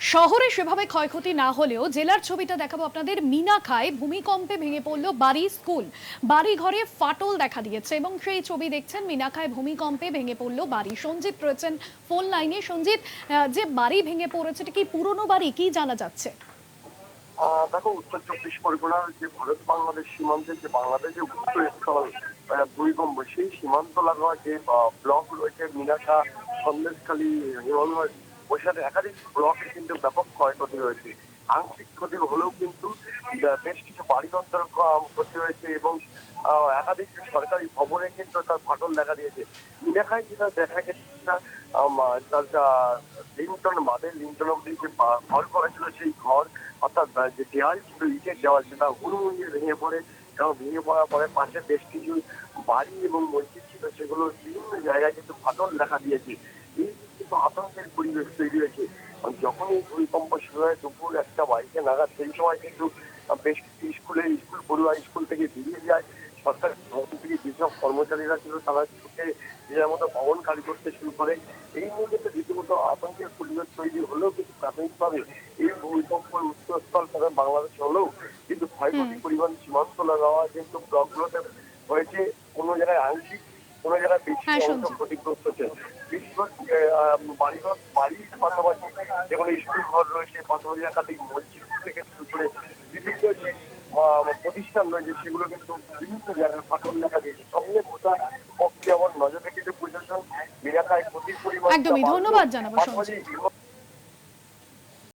শহরে সেভাবে ক্ষয়ক্ষতি না হলেও জেলার ছবিটা দেখাবো আপনাদের। মিনাখায় ভূমিকম্পে ভেঙে পড়ল বাড়ি, স্কুল, বাড়ি ঘরে ফাটল দেখা দিয়েছে এবং সেই ছবি দেখছেন। মিনাখায় ভূমিকম্পে ভেঙে পড়ল বাড়ি। সঞ্জিত রয়েছেন ফোন লাইনে। সঞ্জিত, যে বাড়ি ভেঙে পড়েছে এটা কি পুরনো বাড়ি, কি জানা যাচ্ছে? দেখো, উত্তর চব্বিশ পরগনার যে ভারত বাংলাদেশ সীমান্তের যে বাংলাদেশের উত্তরস্থল ভূমিকম্প, সেই সীমান্ত লাগোয়া যে ব্লক রয়েছে মিনাখা, সন্দেশখালী, হিমলগঞ্জ, ওই সাথে একাধিক ব্লকে কিন্তু ব্যাপক ক্ষয়ক্ষতি হয়েছে। আংশিক ক্ষতি হলেও কিন্তু বেশ কিছু বাড়িঘর ক্ষতি হয়েছে এবং একাধিক সরকারি ভবনে কিন্তু তার ফাটল দেখা দিয়েছে। মিনাখায় যেটা দেখা গেছে, তার লিন্টন বাঁধের লিন্টন অব্দি যে ঘর করা ছিল, সেই ঘর অর্থাৎ যে দেওয়াল ছিল, ইটের দেওয়াল, সেটা হুড়মুড়িয়ে ভেঙে পড়ে এবং ভেঙে পড়ার পরে পাশে বেশ কিছু বাড়ি এবং মসজিদ ছিল, সেগুলো বিভিন্ন জায়গায় কিন্তু ফাটল দেখা দিয়েছে। এই কিন্তু আতঙ্কের পরিবেশ তৈরি হয়েছে। যখন এই ভূমিকম্প শুরু হয় দুপুর 1টা 22 নাগাদ, সেই সময় কিন্তু বেশ কিছু স্কুল পড়ুয়া স্কুল থেকে বেরিয়ে যায়। সরকারি ভবন থেকে যেসব কর্মচারীরা ছিল তারা ছুটে নিজের মতো ভবন খালি করতে শুরু করে। এই মুহূর্তে রীতিমতো আতঙ্কের পরিবেশ তৈরি হলেও কিন্তু প্রাথমিকভাবে এই ভূমিকম্পের উৎসস্থল তবে বাংলাদেশ হলেও কিন্তু হুম। ক্ষয়ক্ষতির পরিমাণ সীমান্ত লাগাওয়া যেহেতু ব্লকগুলোতে হয়েছে, কোনো জায়গায় আংশিক, কোনো জায়গায় বেশি হ্যাঁ অংশ সঞ্জিত। ক্ষতিগ্রস্ত হচ্ছে। বেশিরভাগ বাড়ির পাশাপাশি যেগুলো স্কুল ঘর রয়েছে, পাশাপাশি একাধিক মসজিদ থেকে শুরু করে বিভিন্ন যে প্রতিষ্ঠান রয়েছে, সেগুলো কিন্তু বিভিন্ন জায়গায় ফাটল দেখা দিয়েছে। সঙ্গে গোটা পক্ষে আবার নজর রেখেছে প্রশাসন। এলাকায় ক্ষতির পরিমাণ যা একদমই, বাড়লো, ধন্যবাদ জানাবো পাশাপাশি সঞ্জিত।